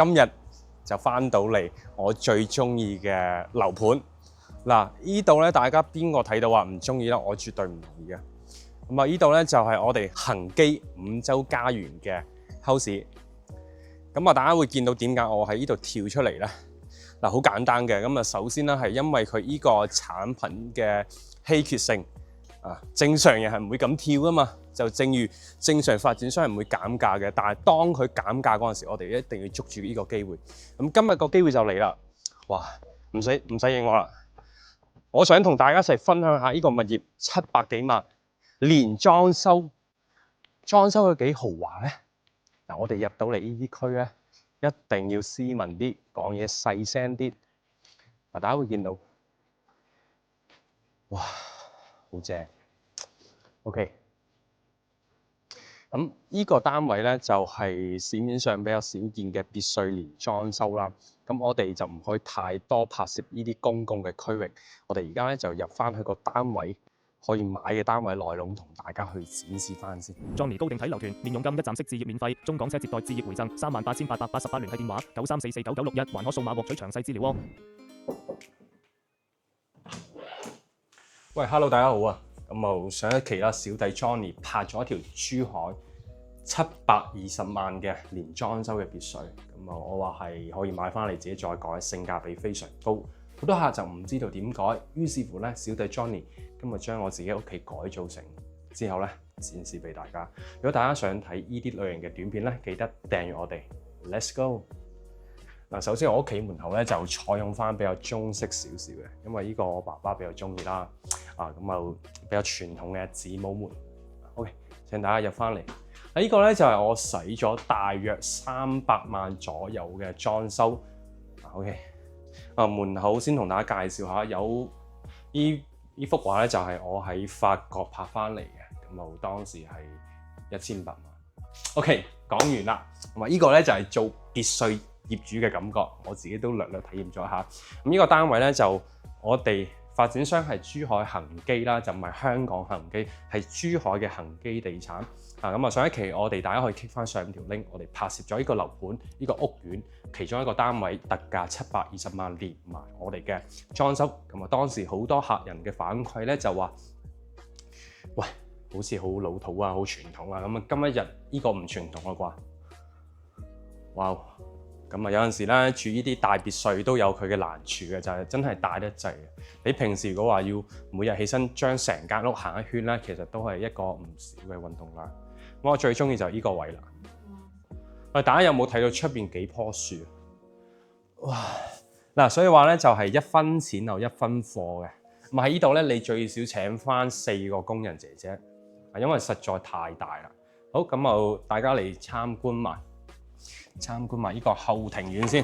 今日就翻到嚟我最中意嘅樓盤。嗱，呢度咧大家邊個睇到話唔中意啦？我絕對唔同意嘅。咁啊，呢度咧就係我哋恒基五洲家園嘅 house。咁啊，大家會見到點解我喺呢度跳出嚟咧？嗱，好簡單嘅。咁啊，首先咧係因為佢呢個產品嘅稀缺性啊，正常人係唔會咁跳噶嘛。就正如正常發展商係唔會減價嘅，但係當佢減價嗰陣時，我哋一定要捉住呢個機會。咁今日個機會就嚟啦！哇，唔使應我啦，我想同大家一齊分享下呢個物業700幾萬，連裝修到幾豪華咧。嗱，我哋入到嚟呢啲區咧，一定要斯文啲，講嘢細聲啲。嗱，大家會見到，哇，好正。OK。咁呢個單位咧就係市面上比較少見嘅別墅連裝修啦。咁我哋就唔可以太多拍攝呢啲公共嘅區域。我哋而家咧就入翻去個單位可以買嘅單位內籠，同大家去展示翻先。壯年高定體樓團，年佣金一站式置業免費，中港車接待置業回贈，38,888聯繫電話93449961，還可數碼獲取詳細資料哦。喂 ，Hello， 大家好啊！咁啊，上一期啦，小弟 Johnny 拍咗一條珠海720萬嘅連裝修嘅別墅，咁啊，我話係可以買翻嚟自己再改，性價比非常高。好多客就唔知道點改，於是乎咧，小弟 Johnny 今日將我自己屋企改造成之後咧，展示俾大家。如果大家想睇呢啲類型嘅短片咧，記得訂閱我哋。Let's go！ 嗱，首先我屋企門口咧就採用翻比較中式少少嘅，因為呢個我爸爸比較中意啦。咁啊比較傳統嘅子母門。OK， 請大家入翻嚟。呢個咧就係我使咗大約300萬左右嘅裝修。OK， 門口先同大家介紹下，有呢幅畫咧就係我喺法國拍翻嚟嘅，咁啊當時係1500萬。OK， 講完啦。同埋呢個咧就係做別墅業主嘅感覺，我自己都略略體驗咗下。咁呢個單位咧就我哋發展商係珠海恒基啦，就唔係香港恒基，係珠海嘅恒基地產。咁啊上一期我哋大家可以 click 翻上條 link， 我哋拍攝咗呢個樓盤，呢個屋苑其中一個單位特價720萬，連埋我哋嘅裝修。咁啊當時好多客人嘅反饋咧就話：喂，好似好老土啊，好傳統啊。咁啊今一日呢個唔傳統啦啩？哇！咁啊有陣時咧住呢啲大別墅都有佢嘅難處嘅，就係真係大得滯嘅。你平時如果話要每日起身將成間屋行一圈咧，其實都係一個唔少嘅運動量。咁我最中意就係呢個位啦。喂，大家有冇睇到出邊幾棵樹？哇！嗱，所以話咧就係一分錢就一分貨嘅。咁喺呢度咧，你最少請翻4個工人姐姐，因為實在太大啦。好，咁就大家嚟參觀埋呢個後庭院先。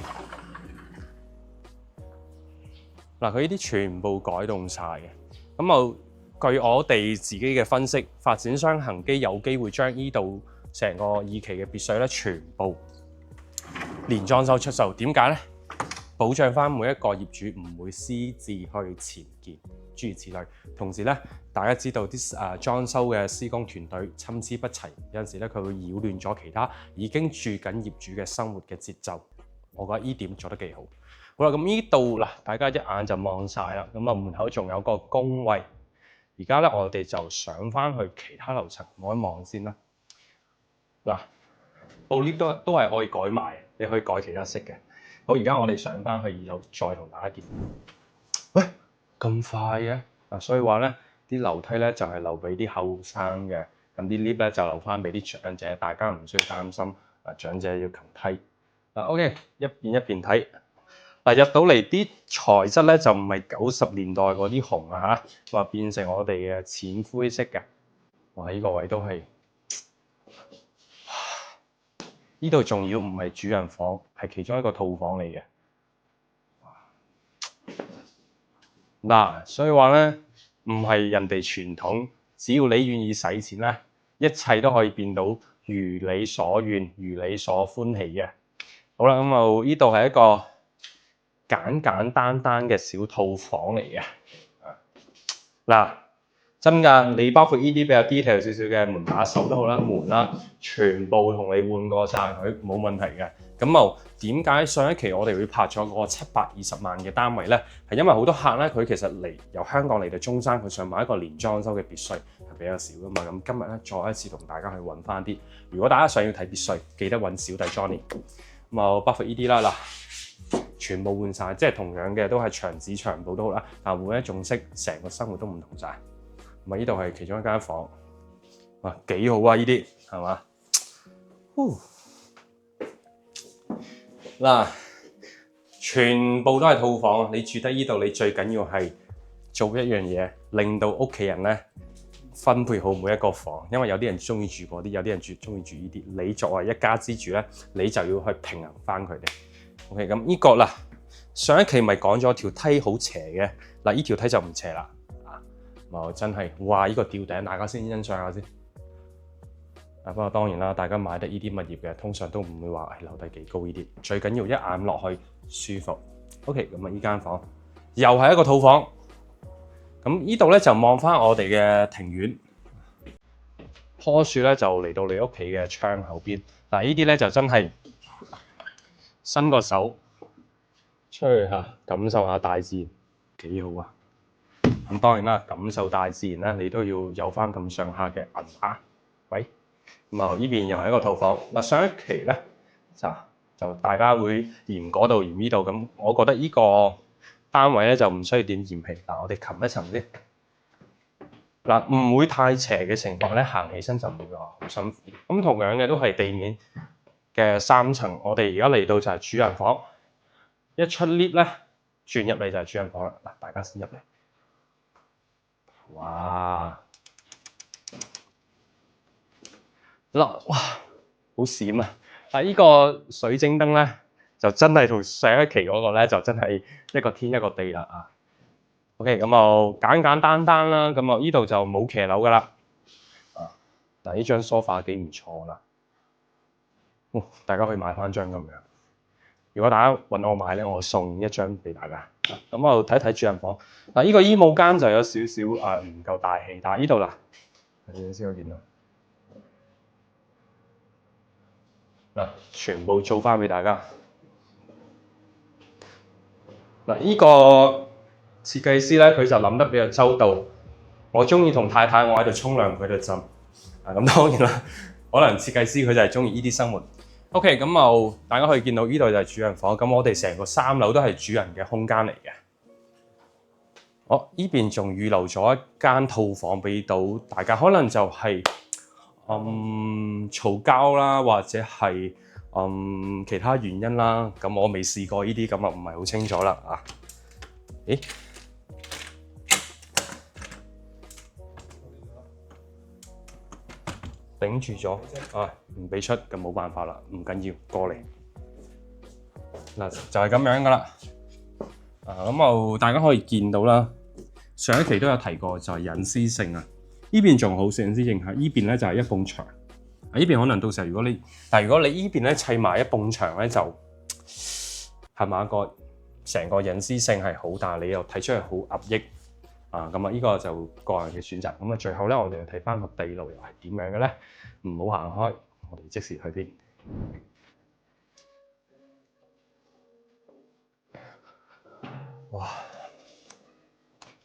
嗱，佢呢啲全部改動晒嘅。咁據我哋自己嘅分析，發展商恒基有機會將呢度成個2期嘅別墅咧，全部連裝修出售。點解咧？保障翻每一個業主唔會私自去僭建，諸如此類。同時咧，大家知道啲裝修嘅施工團隊參差不齊，有陣時咧佢會擾亂咗其他已經住緊業主嘅生活嘅節奏。我覺得呢點做得幾好。好啦，咁呢度嗱，大家一眼就望晒啦。咁啊，門口仲有個工位。而家咧，我哋就上翻去其他樓層望一望先啦。嗱，部 lift 都係可以改埋，你可以改其他色嘅。好，而家我哋上翻去2樓，再同大家見。喂，咁快嘅？嗱，所以話咧，啲樓梯咧就係留俾啲後生嘅，咁啲 lift 咧就留翻俾啲長者，大家唔需要擔心長者要擒梯。OK， 一邊睇。入到嚟啲材質咧就唔係90年代嗰啲紅啊嚇，話變成我哋嘅淺灰色嘅。哇！呢個位都係，呢度仲要唔係主人房，係其中一個套房嚟嘅。嗱，所以話咧，唔係人哋傳統，只要你願意使錢咧，一切都可以變到如你所願、如你所歡喜嘅。好啦，咁呢度係一個簡單嘅小套房嚟嘅。嗱，真㗎，你包括呢啲比較 detail 少少嘅門把手都好啦，門啦，全部同你換過晒佢，冇問題嘅。咁點解上一期我哋會拍咗個720萬嘅單位呢？係因為好多客咧，佢其實由香港嚟到中山，佢想買一個連裝修嘅別墅係比較少噶嘛。咁今日咧再一次同大家去揾翻啲。如果大家想要睇別墅，記得揾小弟 Johnny。咁包括呢啲啦，嗱，全部換晒，即係同樣嘅都係牆紙牆布都好啦，但換一種色，成個生活都唔同晒。咁呢度係其中一間房，哇，幾好啊！呢啲係嘛？嗱，全部都係套房，你住得呢度，你最緊要係做一樣嘢，令到屋企人咧分配好每一個房，因為有啲人中意住嗰啲，有啲人中意住呢啲。你作為一家之主咧，你就要去平衡翻佢哋。OK， 咁呢個啦，上一期咪講咗條梯好斜嘅，嗱，呢條梯就唔斜啦，真係，哇！呢個吊頂，大家先欣賞下先。不過當然啦，大家買得呢啲物業嘅，通常都唔會話樓底幾高呢啲，最緊要一眼落去舒服。OK，咁呢間房又係一個套房，咁呢度咧就望翻我哋嘅庭院，棵樹咧就嚟到你屋企嘅窗後邊。嗱，呢啲咧就真係伸個手出去感受下大自然，幾好啊！咁當然啦，感受大自然咧，你都要有翻咁上下嘅銀碼。喂，咁呢邊又係一個套房。嗱，上一期咧就大家會嫌嗰度嫌呢度，咁我覺得呢個單位咧就唔需要點嫌棄。嗱，我哋擒一層先。嗱，唔會太斜嘅情況咧，行起身就唔會話好辛苦。咁同樣嘅都係地面嘅3層，我哋而家嚟到就係主人房。一出 lift 咧，轉入嚟就係主人房啦。嗱，大家先入嚟。哇！哇，好閃啊！但係呢個水晶燈咧，就真係同上一期嗰個咧，就真係一個天一個地啦。OK，咁就簡簡單單啦。咁呢度就冇騎樓噶啦。嗱，呢張梳化幾唔錯啦。大家可以買翻張咁樣。如果大家揾我買咧，我送一張俾大家。咁我睇睇主人房。嗱，呢個衣帽間就有少少唔夠大氣，但係呢度啦，你先可以見到。嗱，全部做翻俾大家。嗱，呢個設計師咧，佢就諗得比較周到。我中意同太太我喺度沖涼，佢喺度浸。咁當然啦，可能設計師佢就係中意呢啲生活。OK，咁就大家可以見到呢度就係主人房。咁我哋成個3樓都係主人嘅空間嚟嘅。呢邊仲預留咗一間套房俾到大家，可能就係嘈交啦，或者係其他原因啦。咁我未試過呢啲，咁唔係好清楚啦。咦？頂住咗唔俾出，咁冇辦法啦，唔緊要，過嚟。嗱，就係咁樣噶啦。咁大家可以見到啦，上一期都有提過，就係隱私性啊。呢邊仲好隱私性嚇，呢邊咧就係一埲牆。呢邊可能到時候如果你呢邊咧砌埋一埲牆咧，就係咪成個隱私性係好，但係你又睇出嚟好壓抑。咁呢個就個人嘅選擇。咁最後咧，我哋睇翻個地牢又係點樣嘅咧？唔好行開，我哋即時去邊。哇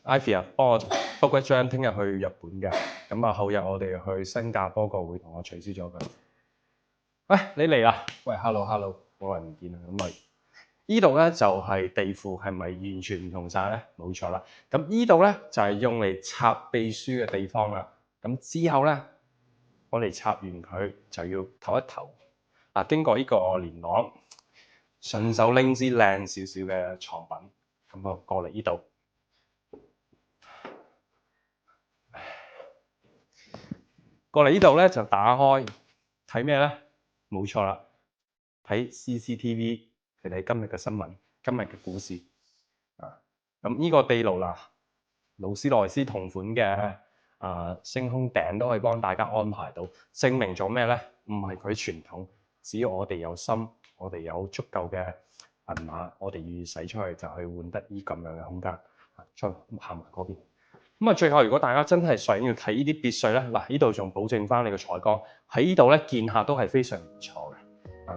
！Ivy 幫我 book 一張聽日去日本嘅，咁後日我哋去新加坡個會同我取消咗佢。喂，你嚟啦！喂 ，hello， 冇人唔見啦。咁呢度咧就係地庫，係咪完全唔同晒咧？冇錯啦。咁呢度咧就係用嚟插秘書嘅地方啦。咁之後咧，我哋插完佢就要唞一唞。經過呢個連廊，順手拎支靚少少嘅床品，咁過嚟呢度。過嚟呢度咧就打開睇咩咧？冇錯啦，睇 CCTV。佢哋今日嘅新聞，今日嘅股市咁呢個地牢啦，勞斯萊斯同款嘅星空頂都可以幫大家安排到，證明咗咩咧？唔係佢傳統，只要我哋有心，我哋有足夠嘅銀碼，我哋願意使出去就去換得呢咁樣嘅空間。再行埋嗰邊。咁最後如果大家真係想要睇呢啲別墅咧，呢度仲保證翻你個採光，喺呢度咧見客都係非常唔錯嘅。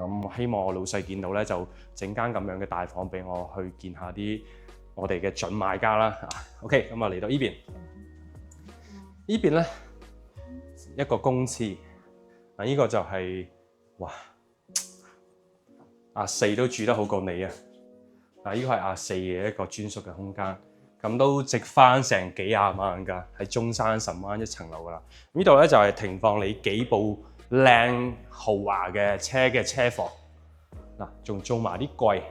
咁希望我老細見到咧，就整間咁樣嘅大房俾我去見下我哋嘅準買家啦。OK， 咁嚟到呢邊，呢邊咧一個公廁，呢個就係哇阿四都住得好過你啊！呢個係阿四嘅一個專屬嘅空間，咁都值翻成幾廿萬㗎，喺中山神灣一層樓㗎啦。呢度咧就係停放你幾部靚豪華嘅車嘅車房，仲做埋啲櫃。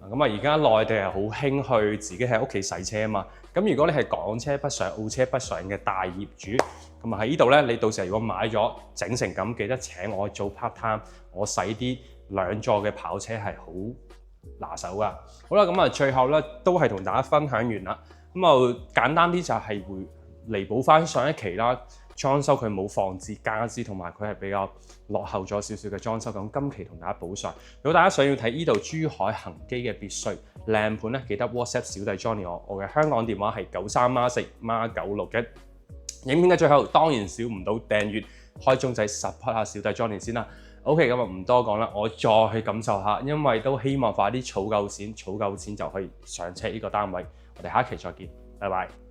咁而家內地係好興去自己喺屋企洗車啊嘛。咁如果你係港車北上、澳車北上嘅大業主，咁喺呢度咧，你到時候如果買咗整成咁，記得請我做 part time， 我洗啲2座嘅跑車係好拿手噶。好啦，咁最後咧都係同大家分享完啦。咁簡單啲就係彌補翻上一期啦，裝修佢冇放置家私，同埋佢係比較落後咗少少嘅裝修。咁今期同大家補上。如果大家想要睇呢度珠海恒基嘅別墅靚盤咧，記得 WhatsApp 小弟 Johnny 我嘅香港電話係93孖4孖961。影片嘅最後當然少唔到訂閱、開鐘仔 support 下小弟 Johnny 先啦。OK， 咁唔多講啦，我再去感受下，因為都希望快啲儲夠錢就可以上車呢個單位。我哋下一期再見，拜拜。